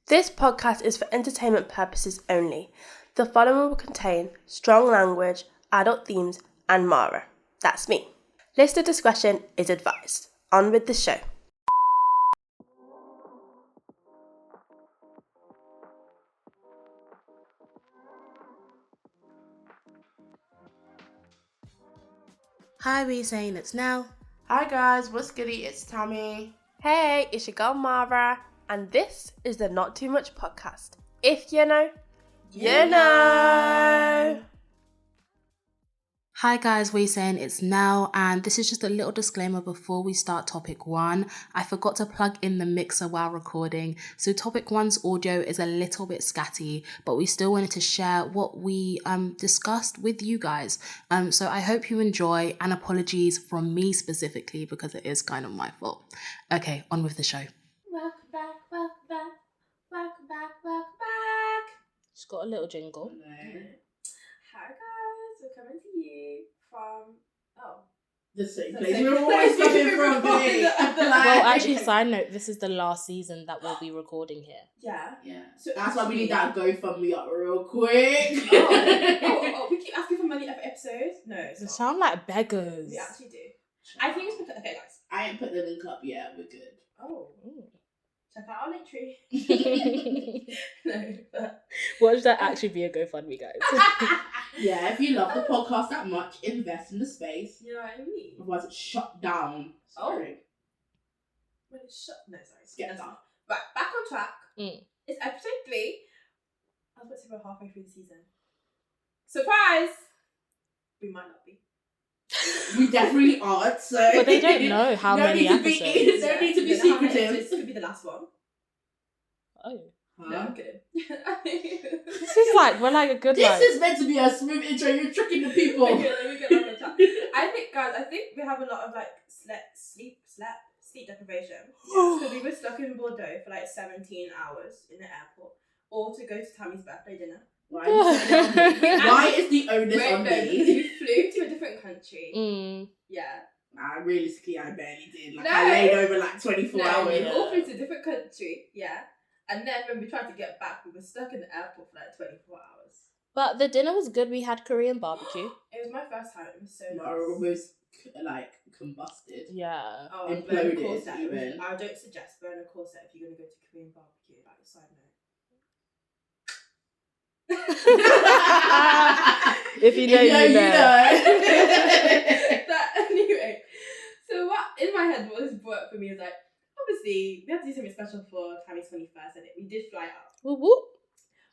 This podcast is for entertainment purposes only. The following will contain strong language, adult themes, and Mara. That's me. Listener discretion is advised. On with the show. Hi, we saying it's Nelle. Hi guys, what's goody? It's Tammie. Hey, it's your girl Mara, and this is the Not Too Much podcast. If you know, you know. Hi guys, we saying it's Nelle, and this is just a little disclaimer before we start topic 1. I forgot to plug in the mixer while recording, so topic 1's audio is a little bit scatty, but we still wanted to share what we discussed with you guys. So I hope you enjoy, and apologies from me specifically because it is kind of my fault. Okay, on with the show. Welcome back. She's got a little jingle. Hi guys, we're coming to you from the same place. We're always coming from Well, actually, side note, this is the last season that we'll be recording here. Yeah. So that's why we need that GoFundMe up real quick. Oh, we keep asking for money every episode. No, it's They not. sound like beggars. We actually do. I think it's because okay, guys. I ain't put the link up yet. We're good. Oh, check out our link tree. No, but Watch that actually be a GoFundMe, guys. Yeah, if you love the podcast that much, invest in the space. you know what I mean. Otherwise, it's shut down. Sorry. When it's shut. No, sorry. Get That's down. not. Right, back on track. Mm. It's episode 3. I was about to say we're halfway through the season. Surprise! We might not be. We definitely aren't. So. But they don't know how No many need to be- episodes. Don't need to be We don't know how many secretive. episodes. This could be the last one. Oh. No, I'm kidding. This is like, we're like a good This like. is meant to be a smooth intro. You're tricking the people. Okay, let me get back on track. I think, guys, we have a lot of like sleep deprivation. Because we were stuck in Bordeaux for like 17 hours in the airport, or to go to Tammie's birthday dinner. Why is the onus on Because me? we flew to a different country. Yeah. Nah, realistically, I barely did. Like, No. I laid over like 24 No, hours. we all flew to a different country. Yeah. And then when we tried to get back, we were stuck in the airport for like 24 hours. But the dinner was good. We had Korean barbecue. It was my first time. It was so I nice. almost like combusted. Yeah. Oh, Imploded burn a corset. even. I don't suggest burn a corset if you're going to go to Korean barbecue. Like, side note. If you know, you know. But anyway, so what in my head what was brought up for me is like, obviously we have to do something special for Tammie's 21st, and we did fly out, Whoop whoop.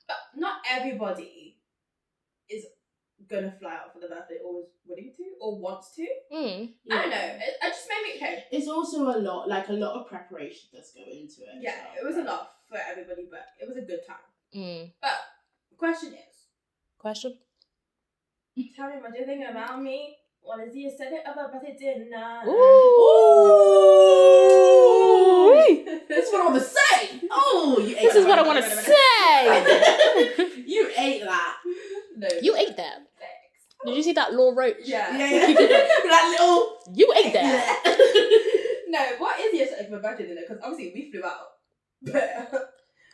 but not everybody is gonna fly out for the birthday or is willing to or wants to. I don't know. It just made me okay. It's also a lot of preparation does go into it. Yeah, so, it was a lot for everybody, but it was a good time. But the question is, Question? tell me what you think about me. What is the aesthetic of a birthday dinner? Ooh. This is what I want to say. Oh, you ate This that. is what I want to say. You ate that. No. You ate that. Thanks. Did you see that Law Roach? Yeah. That little. You ate that. No, what is the aesthetic of a birthday dinner? Because obviously we flew out. But there's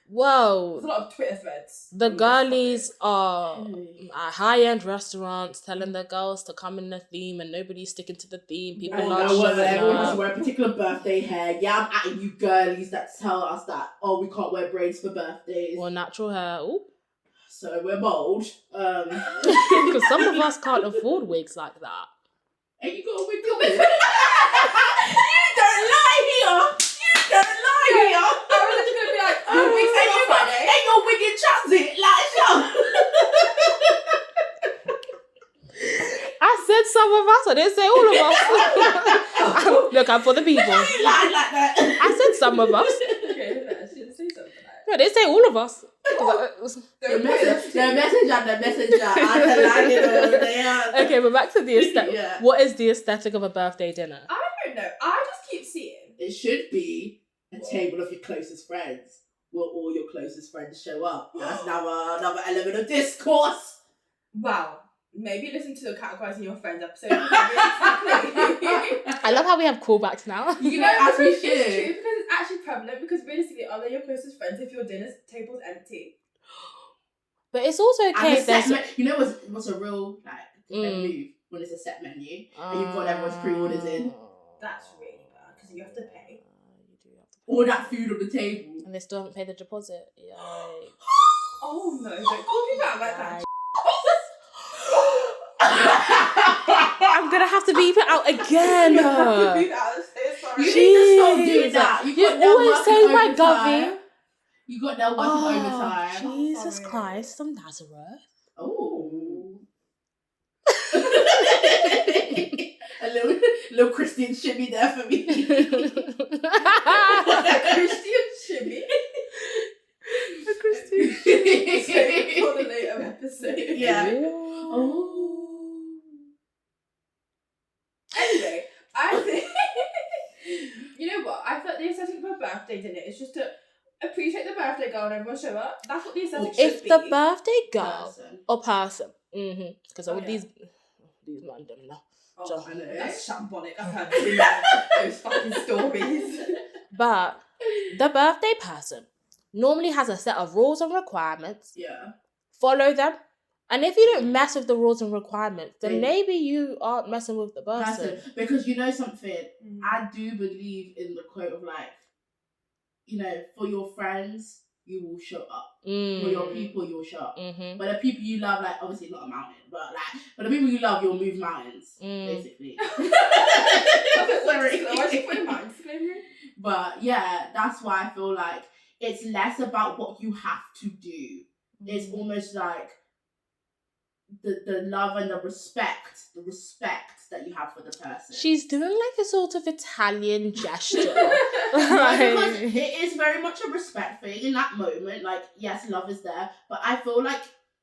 Whoa. a lot of Twitter threads. The on this girlies topic. are at high-end restaurants telling the girls to come in the theme and nobody's sticking to the theme. People I are know what showing everyone has to up. wear a particular birthday hair. Yeah, I'm at you girlies that tell us that, oh, we can't wear braids for birthdays. Or natural hair. Ooh. So we're bold. Because some of us can't afford wigs like that. And you got a wig. You don't lie here. You don't lie here. I was just gonna be like, oh, we stay on Friday. And your wig in transit, like I said some of us. I didn't say all of us. Look, I'm for the people. you lie like that. I said some of us. Okay, I shouldn't say something like No, I didn't say all of us. The messenger. Okay, but back to the aesthetic. Yeah. What is the aesthetic of a birthday dinner? I don't know. I just keep seeing. It should be a table of your closest friends. Will all your closest friends show up? That's now another element of discourse. Wow. maybe listen to the categorizing your friends episode. Exactly. I love how we have callbacks now. You know, as we It's should. true because it's actually prevalent. Because realistically, are they your closest friends if your dinner table's empty? But it's also And okay the if there's... you know what's a real move when it's a set menu and you've got everyone's pre-orders in. That's really bad because you have to pay. You do have to pay. All that food on the table. And they still haven't paid the deposit. Yikes. Oh no! Don't call people out like that. I'm gonna have to beep it out again. You have to do that. I'm so sorry. You need to stop doing that. You always say my govy. You got that working overtime. Jesus Sorry. Christ, from Nazareth. Oh. A little Christian shimmy there for me. Christian shimmy. A Christian Save for the later episode. Yeah. Oh. Anyway, I think you know what? I thought the aesthetic of a birthday dinner is just to appreciate the birthday girl and everyone show up. That's what the aesthetic should If be. the birthday girl Person. or person, because Oh, with yeah. these man them now. Oh, I know. Eh? That's shambolic. I've heard those fucking stories. But the birthday person normally has a set of rules and requirements. Yeah. Follow them. And if you don't mess with the rules and requirements, then Then- maybe you aren't messing with the person. Because you know something, I do believe in the quote of like, you know, for your friends, you will show up. For your people, you'll show up. Mm-hmm. But the people you love, like, obviously not a mountain, but the people you love, you'll move mountains, basically. Sorry. Why should you put a mind disclaimer? But yeah, that's why I feel like it's less about what you have to do. It's almost like the love and the respect that you have for the person. She's doing like a sort of Italian gesture. No, because it is very much a respect thing in that moment. Like, yes, love is there, but I feel like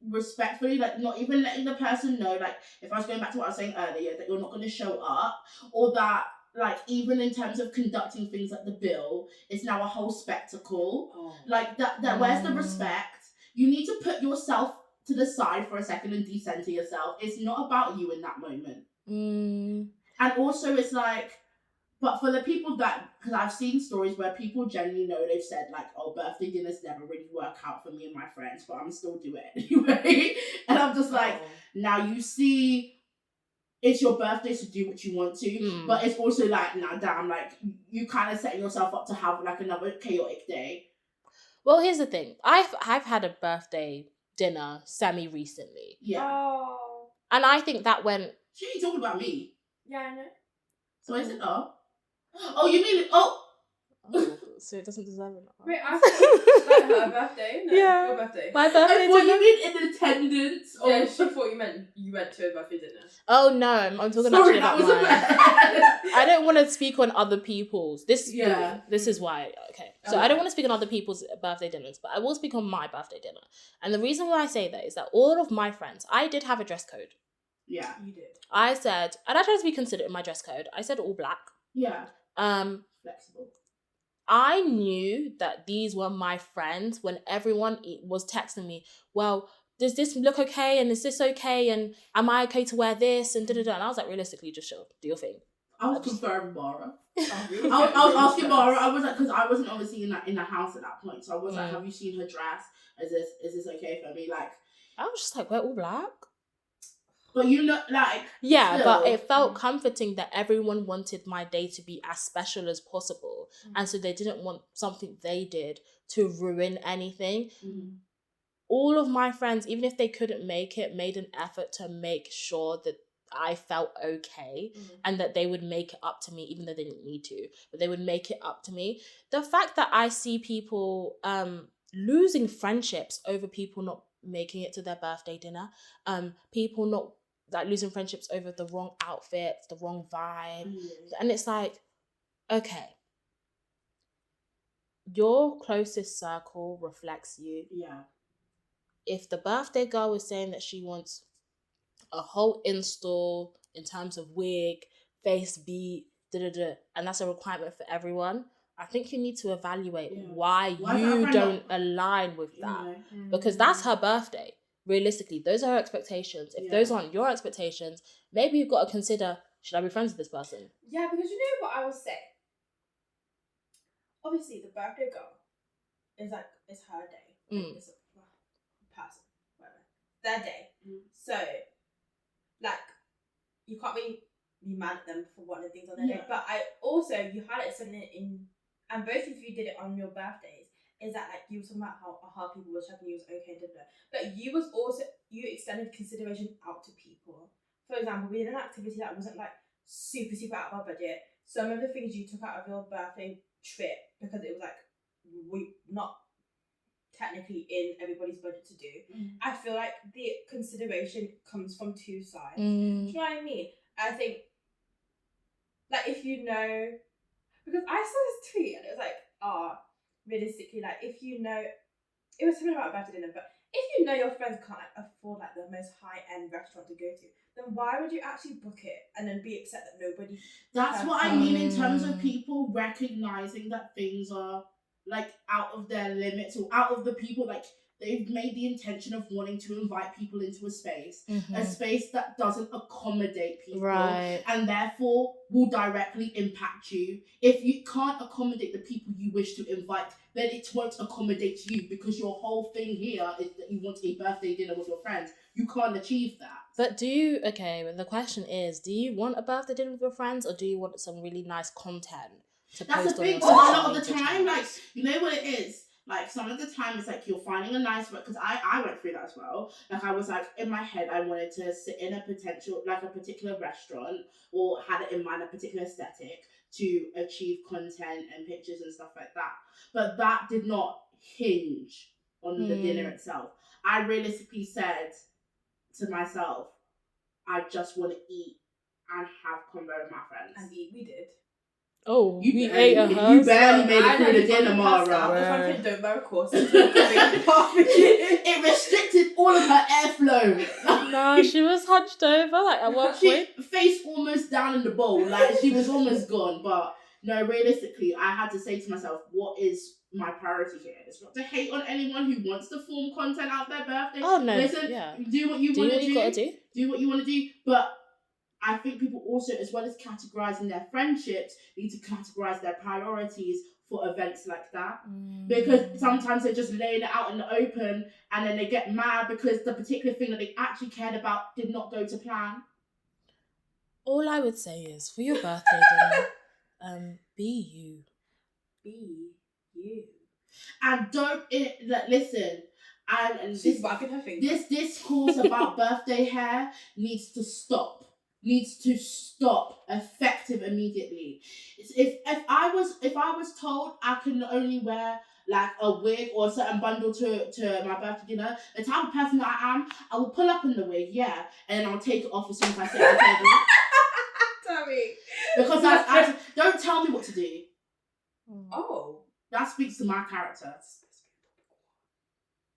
respectfully, like not even letting the person know, like if I was going back to what I was saying earlier, that you're not going to show up, or that like even in terms of conducting things like the bill, it's now a whole spectacle. Like that where's the respect? You need to put yourself to the side for a second and decenter yourself. It's not about you in that moment. And also it's like, but for the people that, because I've seen stories where people genuinely know, they've said like, oh, birthday dinners never really work out for me and my friends, but I'm still do it anyway. And I'm just like, now you see, it's your birthday, so do what you want to. But it's also like, nah, damn, like you kind of setting yourself up to have like another chaotic day. Well, here's the thing. I've had a birthday dinner semi-recently. Yeah. Oh. And I think that went... She ain't talking about me. Yeah, I know. So I said, oh, you mean, oh. So it doesn't deserve it. Wait, I thought like her birthday? No, Yeah. your birthday. My birthday I thought dinner? you mean in attendance. Yeah, she thought you meant you went to a birthday dinner. Oh no, I'm talking Sorry, actually that about was a mine. bad. I don't want to speak on other people's. This is why. Okay. So I don't want to speak on other people's birthday dinners, but I will speak on my birthday dinner. And the reason why I say that is that all of my friends, I did have a dress code. Yeah. You did. I said, and I tried to be considerate in my dress code. I said all black. Yeah. Flexible. I knew that these were my friends when everyone was texting me, well, does this look okay? And is this okay? And am I okay to wear this? And da-da-da. And I was like, realistically, just chill. Do your thing. I was confirming Mara. Oh, really? I was asking Mara. I was like, because I wasn't obviously in the house at that point. So I was like, have you seen her dress? Is this okay for me? Like, I was just like, we're all black. but you know, like, Yeah, still. but it felt comforting that everyone wanted my day to be as special as possible. And so they didn't want something they did to ruin anything. All of my friends, even if they couldn't make it, made an effort to make sure that I felt okay and that they would make it up to me, even though they didn't need to, but they would make it up to me. The fact that I see people losing friendships over people not making it to their birthday dinner, people not like losing friendships over the wrong outfits, the wrong vibe. And it's like, okay, your closest circle reflects you. Yeah. If the birthday girl is saying that she wants a whole install in terms of wig, face beat, and that's a requirement for everyone, I think you need to evaluate why Why is you that don't align with that. Because that's her birthday. realistically, those are our expectations. If those aren't your expectations, maybe you've got to consider, should I be friends with this person? Yeah, because you know what I will say? Obviously, the birthday girl is like, it's her day. It's a person, whatever. Their day. So, like, you can't really be mad at them for wanting things on their day. But I also, you highlighted something in, and both of you did it on your birthdays, is that like you were talking about how people were checking you was okay and da. But you was also, you extended consideration out to people. For example, we did an activity that wasn't like super out of our budget. Some of the things you took out of your birthday trip because it was like we not technically in everybody's budget to do. I feel like the consideration comes from two sides. Do you know what I mean? I think like if you know, because I saw this tweet and it was like, realistically, like if you know, it was something about a birthday dinner, but if you know your friends can't like afford like the most high-end restaurant to go to, then why would you actually book it and then be upset that nobody? That's what I mean in terms of people recognizing that things are like out of their limits or out of the people, like they've made the intention of wanting to invite people into a space that doesn't accommodate people, and therefore will directly impact you. If you can't accommodate the people you wish to invite, then it won't accommodate you, because your whole thing here is that you want a birthday dinner with your friends. You can't achieve that. But the question is, do you want a birthday dinner with your friends, or do you want some really nice content to That's post the thing. on So your a social lot of the media time, channels? like, you know what it is? Like, some of the time it's like you're finding a nice, because I went through that as well. Like, I was like, in my head, I wanted to sit in a particular restaurant, or had it in mind, a particular aesthetic to achieve content and pictures and stuff like that. But that did not hinge on the dinner itself. I realistically said to myself, I just want to eat and have convo with my friends. And eat, we did. Oh, You we barely, ate a You barely made I it through the dinner, Mara. Mara. Don't bear a course. It restricted all of her airflow. No, she was hunched over, like at one point. Face almost down in the bowl, like she was almost gone. But no, realistically, I had to say to myself, what is my priority here? It's not to hate on anyone who wants to form content out their birthday. Oh no, listen, do what you want to do. Do what you want to do, but I think people also, as well as categorizing their friendships, need to categorize their priorities for events like that. Because sometimes they're just laying it out in the open, and then they get mad because the particular thing that they actually cared about did not go to plan. All I would say is, for your birthday dinner, be you. Be you. And don't listen. And she's wiping her fingers. This discourse about birthday hair needs to stop. Effective immediately. If I was told I can only wear like a wig or a certain bundle to my birthday dinner, the type of person that I am, I will pull up in the wig, and then I'll take it off as soon as I sit at the table. Tammie. Because I don't tell me what to do. Oh. That speaks to my character.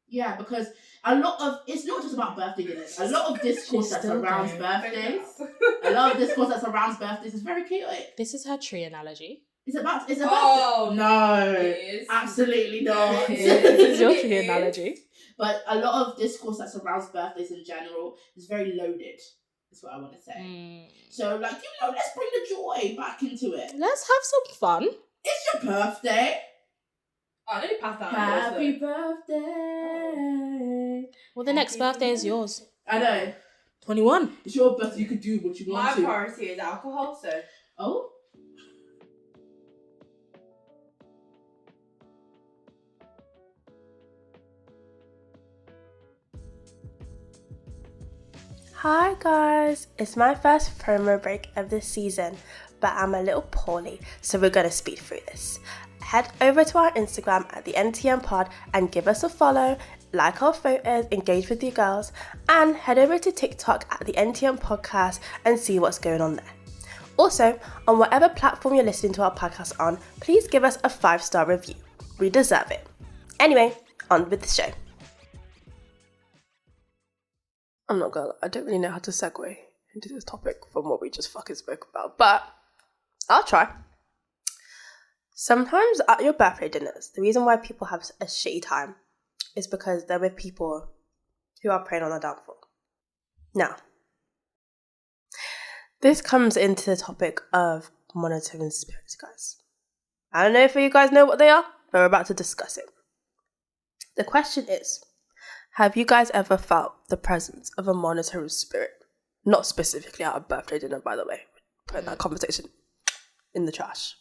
Yeah, because a lot of, it's not just about birthday dinners. A lot of discourse that surrounds birthdays. A lot of discourse that surrounds birthdays is very chaotic. This is her tree analogy. It's about no, it is. Absolutely not. This is your tree analogy. But a lot of discourse that surrounds birthdays in general is very loaded. That's what I want to say. So, like, let's bring the joy back into it. Let's have some fun. It's your birthday. Oh, I didn't pass that. Happy birthday. Well, the next birthday is yours. I know. 21. It's your birthday. You could do what you want to. My priority is alcohol, so. Oh. Hi guys, it's my first promo break of this season, but I'm a little poorly, so we're gonna speed through this. Head over to our Instagram at the NTM Pod and give us a follow, like our photos, engage with you girls, and head over to TikTok at the NTM Podcast and see what's going on there. Also, on whatever platform you're listening to our podcast on, please give us a 5-star review. We deserve it. Anyway, on with the show. I'm not gonna lie, I don't really know how to segue into this topic from what we just fucking spoke about, but I'll try. Sometimes at your birthday dinners, the reason why people have a shitty time is because they're with people who are preying on our downfall. Now, this comes into the topic of monitoring spirits, guys. I don't know if you guys know what they are, but we're about to discuss it. The question is, have you guys ever felt the presence of a monitoring spirit? Not specifically at a birthday dinner, by the way. Put that conversation in the trash.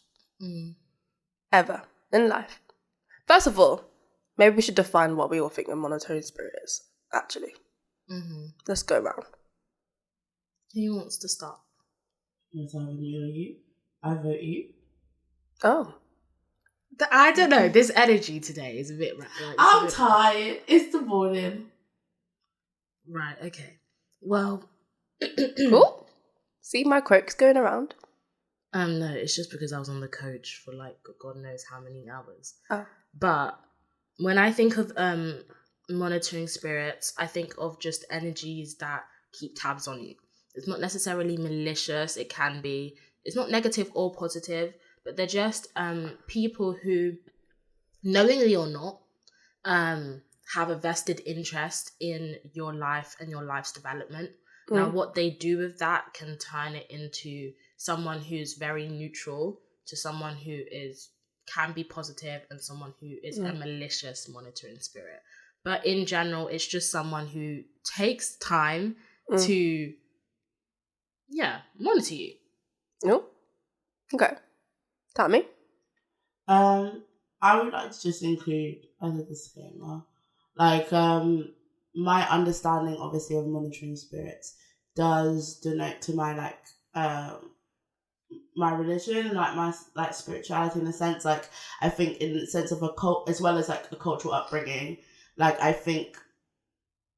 Ever in life. First of all, maybe we should define what we all think a monitoring spirit is, actually. Let's go around. Who wants to start? It's either me or you. I vote you. Oh. I don't know. This energy today is a bit... I'm tired. It's the morning. Right, okay. Well... Oh, see my quirks going around? No, it's just because I was on the coach for like God knows how many hours. Oh. But when I think of monitoring spirits, I think of just energies that keep tabs on you. It's not necessarily malicious. It can be. It's not negative or positive, but they're just people who, knowingly or not, have a vested interest in your life and your life's development. Now, what they do with that can turn it into someone who's very neutral to someone who can be positive and someone who is a malicious monitoring spirit. But in general, it's just someone who takes time to, monitor you. No? Okay. Tammie? I would like to just include as a disclaimer, my understanding, obviously, of monitoring spirits does denote to my my religion, my spirituality, in a sense. I think in the sense of a cult, as well as a cultural upbringing. I think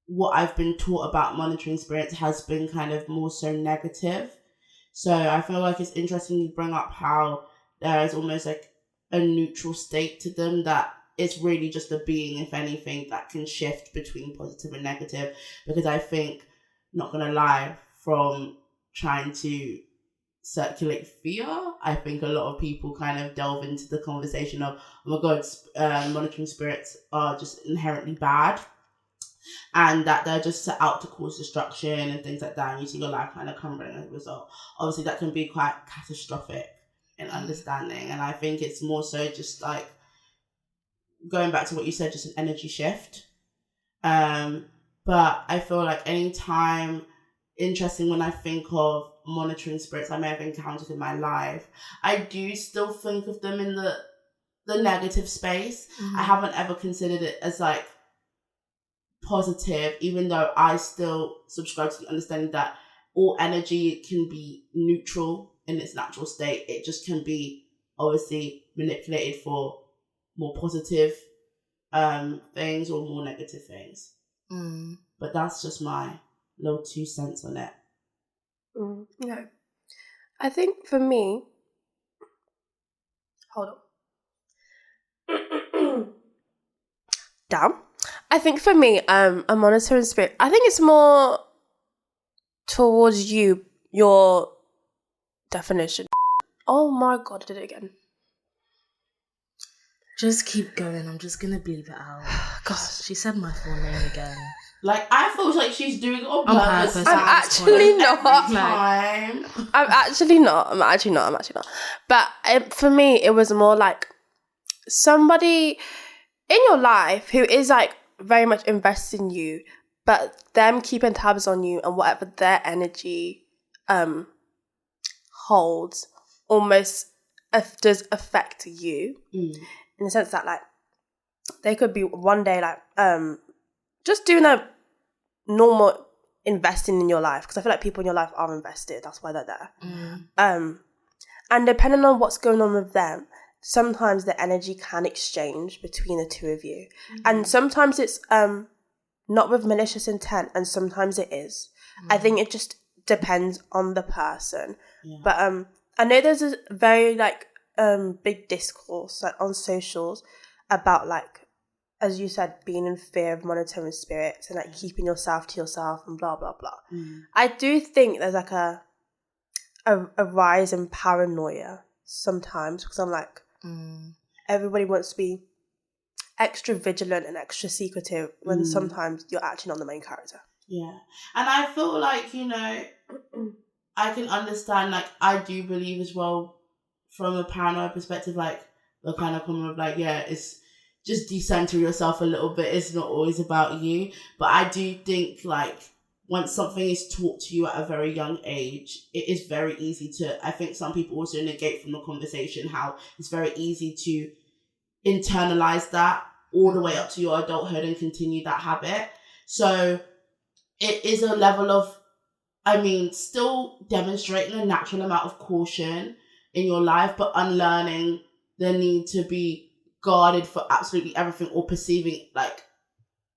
what I've been taught about monitoring spirits has been kind of more so negative. So I feel like it's interesting you bring up how there is almost a neutral state to them, that it's really just a being, if anything, that can shift between positive and negative. Because I think, not gonna lie, from trying to circulate fear, I think a lot of people kind of delve into the conversation of, oh my god, monitoring spirits are just inherently bad, and that they're just set out to cause destruction and things like that, and you see your life kind of crumbling as a result. Obviously, that can be quite catastrophic in understanding, and I think it's more so just going back to what you said, just an energy shift. But I feel like any time, interesting, when I think of monitoring spirits I may have encountered in my life, I do still think of them in the negative space. I haven't ever considered it as positive, even though I still subscribe to the understanding that all energy can be neutral in its natural state. It just can be obviously manipulated for more positive things or more negative things. But that's just my little 2 cents on it. No. I think for me, hold on. Damn. I think for me, a monitoring spirit, I think it's more towards you, your definition. Oh my god, I did it again. Just keep going. I'm just gonna bleep it out. Gosh, she said my full name again. I feel like she's doing it on purpose. I'm actually not. I'm actually not. But for me, it was more like somebody in your life who is very much invested in you, but them keeping tabs on you and whatever their energy holds almost does affect you. In the sense that they could be one day just doing a normal investing in your life, because I feel like people in your life are invested, that's why they're there. And depending on what's going on with them, sometimes the energy can exchange between the two of you, and sometimes it's not with malicious intent, and sometimes it is. I think it just depends on the person. But I know there's a very big discourse on socials about as you said, being in fear of monitoring spirits and keeping yourself to yourself and blah blah blah. I do think there's a rise in paranoia sometimes, because I'm everybody wants to be extra vigilant and extra secretive when sometimes you're actually not the main character. Yeah. And I feel like, you know, I can understand, like, I do believe as well, from a paranoid perspective, like, the kind of comment of, like, yeah, it's just decenter yourself a little bit. It's not always about you. But I do think, like, once something is taught to you at a very young age, it is very easy to, I think some people also negate from the conversation how it's very easy to internalize that all the way up to your adulthood and continue that habit. So it is a level of, I mean, still demonstrating a natural amount of caution in your life, but unlearning the need to be guarded for absolutely everything or perceiving like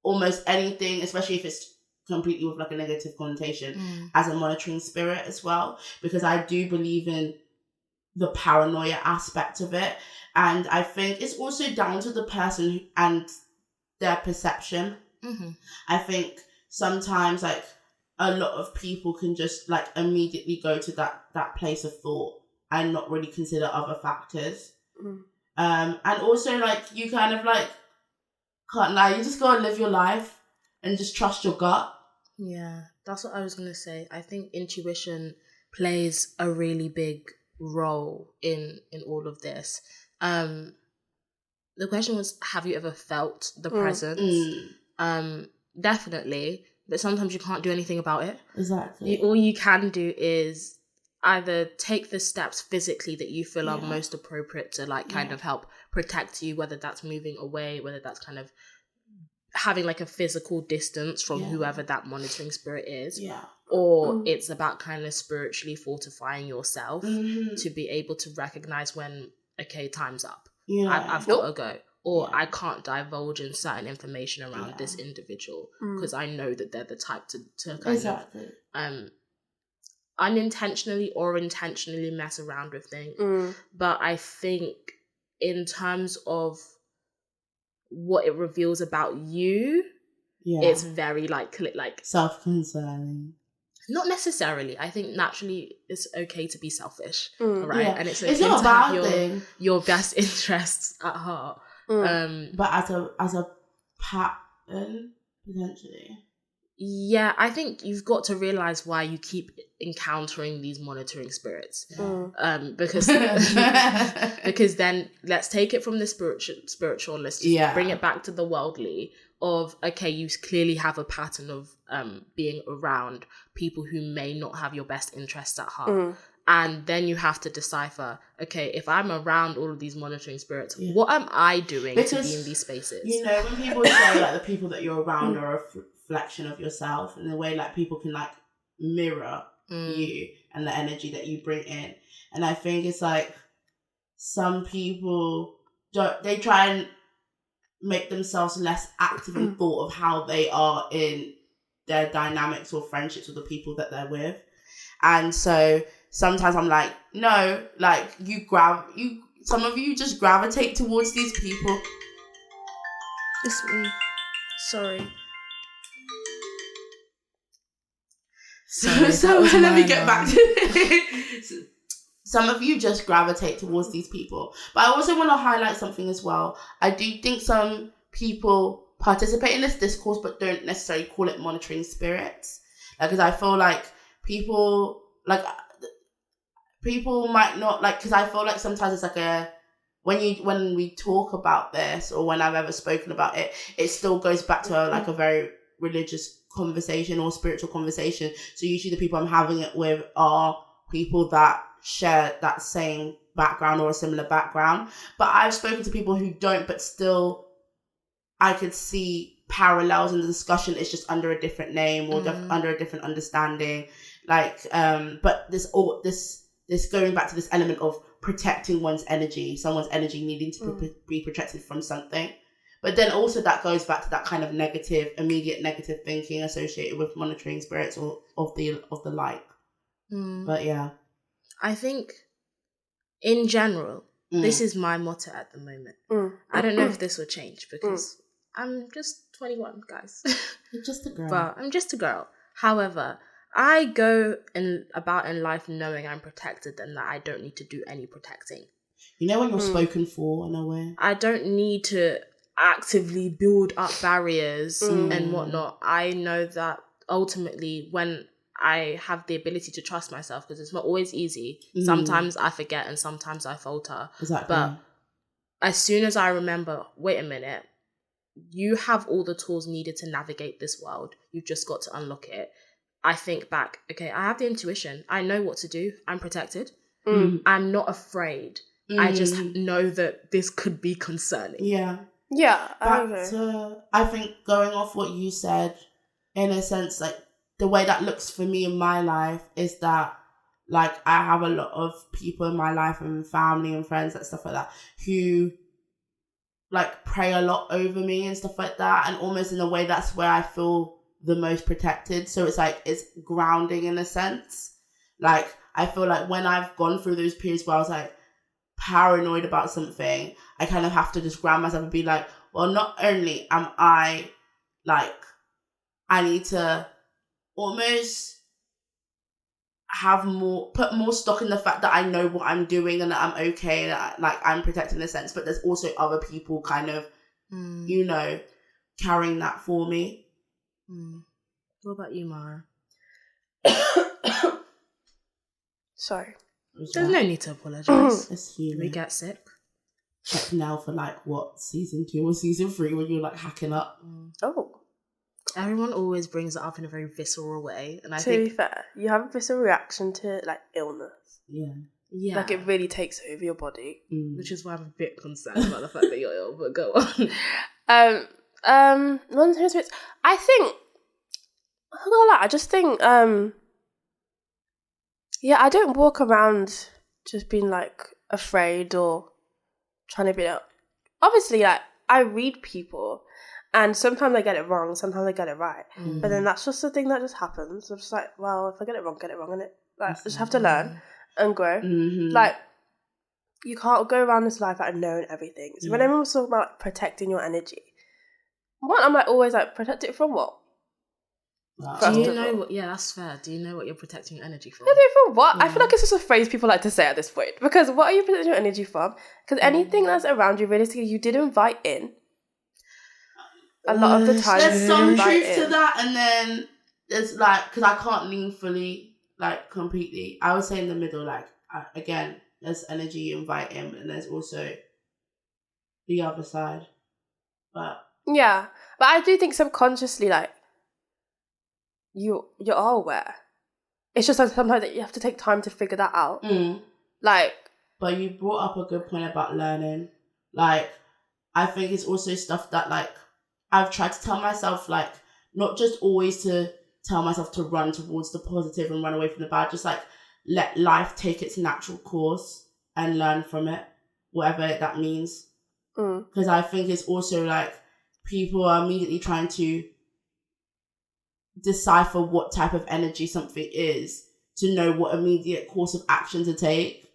almost anything, especially if it's completely with like a negative connotation, as a monitoring spirit as well. Because I do believe in the paranoia aspect of it. And I think it's also down to the person and their perception. I think sometimes like a lot of people can just like immediately go to that place of thought and not really consider other factors. And also like you kind of like can't lie, you just gotta live your life and just trust your gut. Yeah, that's what I was gonna say. I think intuition plays a really big role in all of this. The question was, have you ever felt the presence? Definitely, but sometimes you can't do anything about it. Exactly. All you can do is either take the steps physically that you feel are most appropriate to like kind of help protect you, whether that's moving away, whether that's kind of having like a physical distance from whoever that monitoring spirit is, or it's about kind of spiritually fortifying yourself to be able to recognize when, okay, time's up. I've got to go. Or I can't divulge in certain information around this individual because I know that they're the type to kind of unintentionally or intentionally mess around with things. But I think in terms of what it reveals about you, it's very like self-concerning. Not necessarily. I think naturally it's okay to be selfish, right? And it's okay not to a bad have thing. your best interests at heart. But as a pattern, potentially. Yeah, I think you've got to realize why you keep encountering these monitoring spirits. Because because then let's take it from the spiritual, let's just bring it back to the worldly of, okay, you clearly have a pattern of being around people who may not have your best interests at heart. And then you have to decipher, okay, if I'm around all of these monitoring spirits, what am I doing to be in these spaces? You know, when people say like the people that you're around are a reflection of yourself, in a way like people can like mirror you and the energy that you bring in. And I think it's like some people they try and make themselves less active in thought of how they are in their dynamics or friendships with the people that they're with. And so sometimes I'm like, no, like some of you just gravitate towards these people. It's me. Sorry. So let me get back to it. Some of you just gravitate towards these people. But I also want to highlight something as well. I do think some people participate in this discourse but don't necessarily call it monitoring spirits. Because I feel like people might not like, because I feel like sometimes it's like when we talk about this or when I've ever spoken about it, it still goes back to like a very religious conversation or spiritual conversation. So usually the people I'm having it with are people that share that same background or a similar background. But I've spoken to people who don't, but still I could see parallels in the discussion. It's just under a different name or under a different understanding. Like, but this going back to this element of protecting one's energy, someone's energy needing to be protected from something. But then also that goes back to that kind of immediate negative thinking associated with monitoring spirits or of the like. But yeah. I think in general, this is my motto at the moment. I don't know if this will change because I'm just 21, guys. You're just a girl. But I'm just a girl. However, I go about in life knowing I'm protected and that I don't need to do any protecting. You know when you're spoken for in a way? I don't need to actively build up barriers and whatnot, I know that ultimately when I have the ability to trust myself, because it's not always easy. Sometimes I forget and sometimes I falter. Exactly. But as soon as I remember, wait a minute, you have all the tools needed to navigate this world. You've just got to unlock it. I think back, okay, I have the intuition. I know what to do. I'm protected. I'm not afraid. I just know that this could be concerning. Yeah. Yeah, I think going off what you said, in a sense, like the way that looks for me in my life is that, like, I have a lot of people in my life and family and friends and stuff like that who, like, pray a lot over me and stuff like that, and almost in a way that's where I feel the most protected. So it's like, it's grounding in a sense. Like, I feel like when I've gone through those periods where I was like paranoid about something, I kind of have to just ground myself and be like, well, not only am I, like, I need to almost put more stock in the fact that I know what I'm doing and that I'm okay and that, I'm protected in a sense, but there's also other people kind of, carrying that for me. What about you, Mara? Sorry. There's no need to apologise. It's human. We get sick. Check now for season 2 or season 3 when you're hacking up. Oh. Everyone always brings it up in a very visceral way, and I To think, be fair, you have a visceral reaction to illness. Yeah. Like, it really takes over your body. which is why I'm a bit concerned about the fact that you're ill. But go on. I think, I'm not gonna lie, I just think, I don't walk around just being afraid or trying to be obviously, I read people and sometimes I get it wrong, sometimes I get it right. But then that's just the thing that just happens. I'm just like, well, if I get it wrong, and it I just have to learn and grow. You can't go around this life knowing everything. So when everyone's talking about protecting your energy, I'm always protect it from what? Do you know what? Yeah, that's fair. Do you know what you're protecting your energy from? From what? I feel like it's just a phrase people like to say at this point. Because what are you protecting your energy from? Because anything that's around you, realistically, you did invite in. A lot of the time, there's some truth to that, and then there's because I can't lean fully, completely. I would say in the middle, again, there's energy you invite in, and there's also the other side. But yeah, but I do think subconsciously, you are aware. It's just that sometimes that you have to take time to figure that out. But you brought up a good point about learning. I think it's also stuff that I've tried to tell myself, not just always to tell myself to run towards the positive and run away from the bad, just let life take its natural course and learn from it, whatever that means. Because I think it's also people are immediately trying to decipher what type of energy something is to know what immediate course of action to take.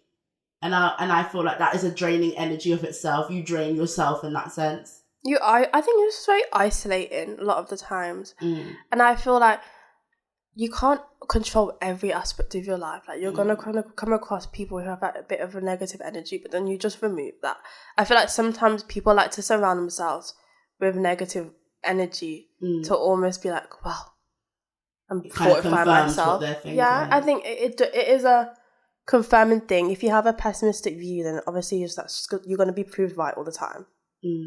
And I feel like that is a draining energy of itself. You drain yourself in that sense. I think it's just very isolating a lot of the times. And I feel like you can't control every aspect of your life. You're gonna kind of come across people who have a bit of a negative energy, but then you just remove that. I feel like sometimes people like to surround themselves with negative energy to almost be well, I'm fortifying myself. I think it is a confirming thing. If you have a pessimistic view, then obviously you're going to be proved right all the time.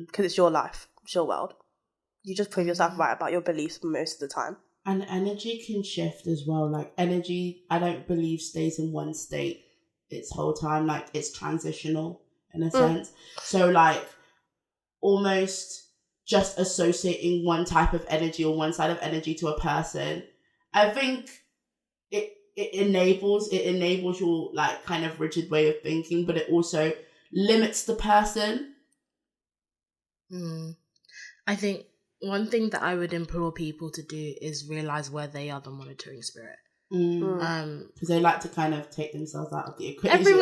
Because it's your life, it's your world. You just prove yourself right about your beliefs most of the time. And energy can shift as well. Energy, I don't believe stays in one state its whole time. It's transitional in a sense. So almost just associating one type of energy or one side of energy to a person, I think it enables your kind of rigid way of thinking, but it also limits the person. I think one thing that I would implore people to do is realize where they are the monitoring spirit. Because they like to kind of take themselves out of the equation.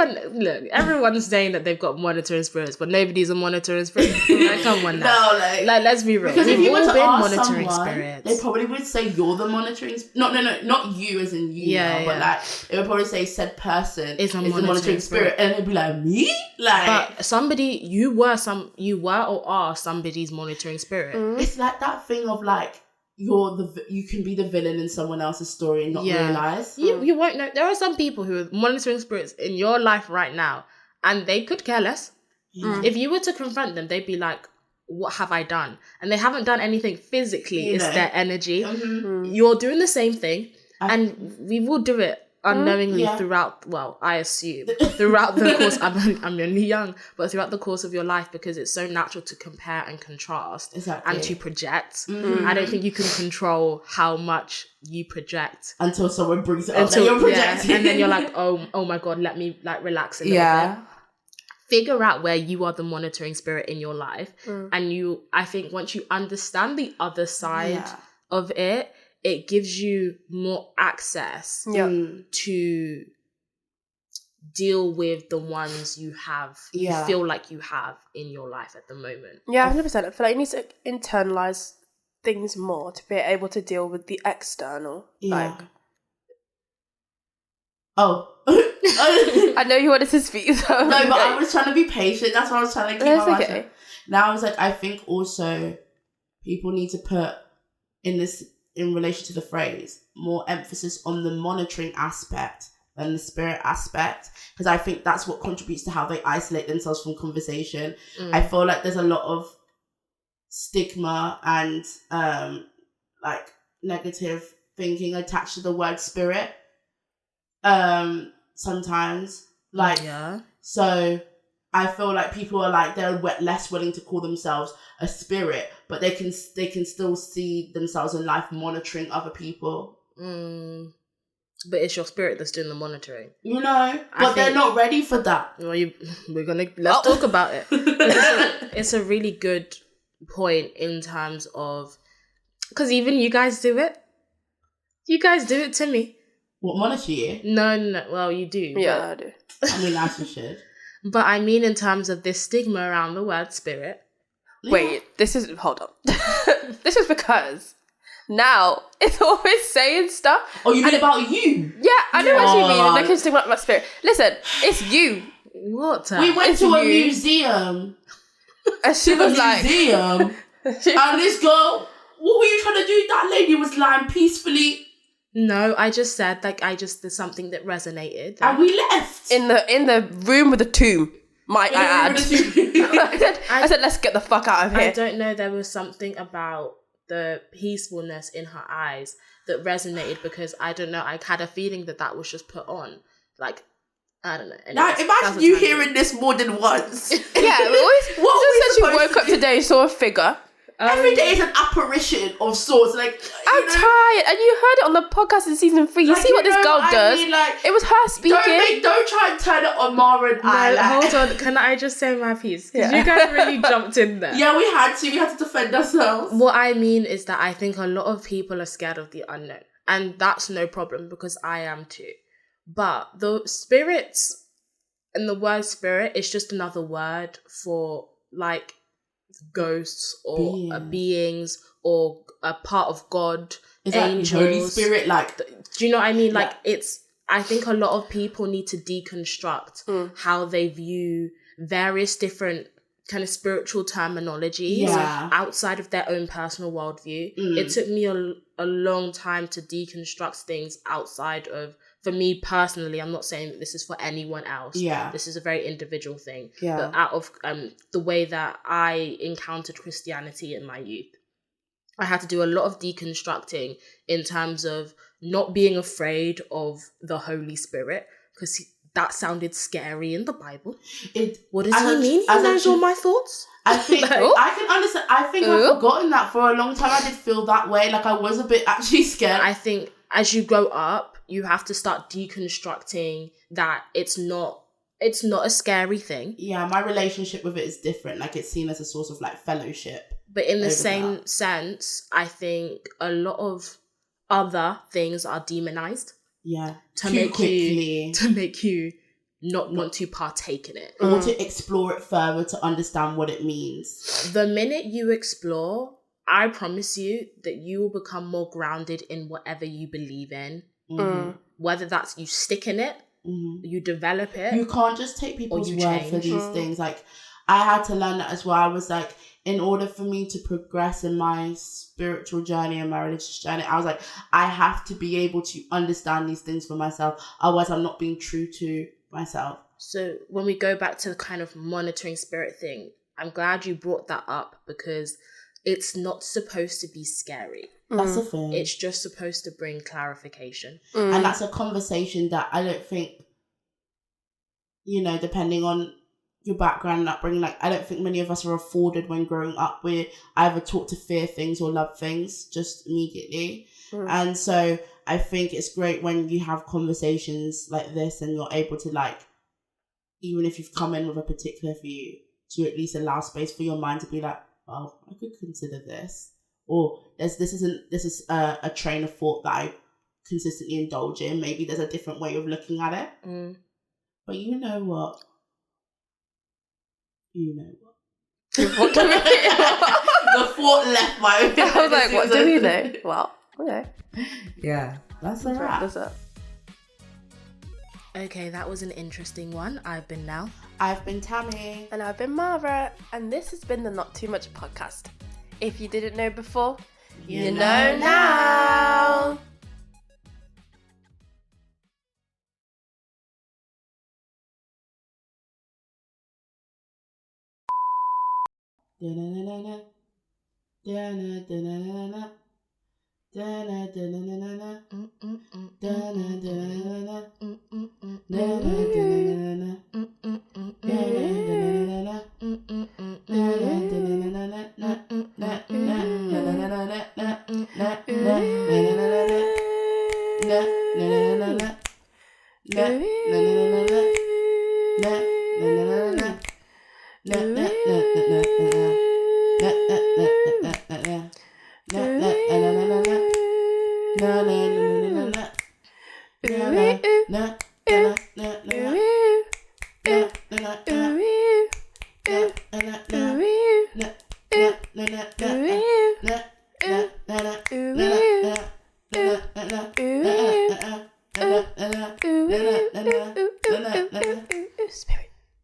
Everyone's saying that they've got monitoring spirits, but nobody's a monitoring spirit. Like, come on now. No, like let's be real. Because if you were to ask monitoring someone, spirits, they probably would say you're the monitoring. Not you as in you. But like they would probably say said person is the monitoring spirit, and they'd be like, me, like. But somebody, you were or are somebody's monitoring spirit. It's like that thing of like. You can be the villain in someone else's story and not realise. You won't know. There are some people who are monitoring spirits in your life right now, and they could care less. If you were to confront them, they'd be like, what have I done? And they haven't done anything physically. It's their energy. You're doing the same thing, and we will do it unknowingly throughout, well, I assume, throughout the course, I'm only young, but throughout the course of your life, because it's so natural to compare and contrast and to project. I don't think you can control how much you project. Until someone brings it up that you're projecting. And then you're like, oh my God, let me like relax a little bit. Figure out where you are the monitoring spirit in your life. And I think once you understand the other side of it, it gives you more access to deal with the ones you feel like you have in your life at the moment. Yeah, 100%. I feel like you need to internalize things more to be able to deal with the external. Yeah. I know you wanted to speak. So no, but I was trying to be patient. That's why I was trying to keep my mouth. Now I was like, I think also people need to put in relation to the phrase, more emphasis on the monitoring aspect than the spirit aspect, because I think that's what contributes to how they isolate themselves from conversation. I feel like there's a lot of stigma and like negative thinking attached to the word spirit sometimes, like so I feel like people are like, they're less willing to call themselves a spirit, but they can still see themselves in life monitoring other people. But it's your spirit that's doing the monitoring. You know? But they're not ready for that. Well, let's talk about it. It's a really good point in terms of, because even you guys do it. You guys do it to me. What, monitor you? No. Well, you do. Yeah, I do. I mean, as you should. But I mean in terms of this stigma around the word spirit. Wait, hold on. This is because now it's always saying stuff. Oh, you mean about you? Yeah, I know what you mean. Like, stigma about my spirit. Listen, it's you. What? We went to a museum. And she was like... and this girl, what were you trying to do? That lady was lying peacefully. No, I just said, there's something that resonated. And we left. In the room with the tomb, might I add. I said, let's get the fuck out of here. I don't know, there was something about the peacefulness in her eyes that resonated, because, I don't know, I had a feeling that was just put on. Like, I don't know. Anyways, now, imagine you hearing this more than once. Yeah, we always... What said you woke up today and saw a figure? Every day is an apparition of sorts. Like, I'm tired, and you heard it on the podcast in season 3. You see what this girl does? I mean, like, it was her speaking. Don't try and turn it on Mara and I. No, hold on. Can I just say my piece? Because you guys really jumped in there. Yeah, we had to defend ourselves. What I mean is that I think a lot of people are scared of the unknown, and that's no problem, because I am too. But the spirits, and the word spirit is just another word for, like, ghosts or beings or a part of God, angels, Holy Spirit, like, do you know what I mean? Like, I think a lot of people need to deconstruct how they view various different kind of spiritual terminologies outside of their own personal worldview. It took me a long time to deconstruct things outside of, for me personally, I'm not saying that this is for anyone else. Yeah. This is a very individual thing. Yeah. But out of the way that I encountered Christianity in my youth, I had to do a lot of deconstructing in terms of not being afraid of the Holy Spirit, because that sounded scary in the Bible. What does he mean? He knows all my thoughts? I think I can understand. I think I've forgotten that for a long time. I did feel that way. Like, I was a bit actually scared. I think as you grow up, you have to start deconstructing that it's not a scary thing. Yeah, my relationship with it is different. Like, it's seen as a source of, like, fellowship. But in the same sense, I think a lot of other things are demonized. to too make quickly. to make you not want to partake in it. Or to explore it further to understand what it means. The minute you explore, I promise you that you will become more grounded in whatever you believe in. Whether that's you stick in it, you develop it. You can't just take people's you word for change. these things. Like, I had to learn that as well. I was like, in order for me to progress in my spiritual journey and my religious journey, I was like, I have to be able to understand these things for myself. Otherwise, I'm not being true to myself. So when we go back to the kind of monitoring spirit thing, I'm glad you brought that up because it's not supposed to be scary. That's the thing. It's just supposed to bring clarification. And that's a conversation that I don't think, depending on your background and upbringing, like, I don't think many of us are afforded when growing up. We're either taught to fear things or love things just immediately. And so I think it's great when you have conversations like this and you're able to, like, even if you've come in with a particular view, to at least allow space for your mind to be like, oh, I could consider this. Or this is a train of thought that I consistently indulge in. Maybe there's a different way of looking at it. But you know what? The thought left my I was like, what do we know? Well, okay. Yeah, that's a wrap. Okay, that was an interesting one. I've been Nelle. I've been Tammie. And I've been Mara, and this has been the Not Too Much podcast. If you didn't know before, you know now.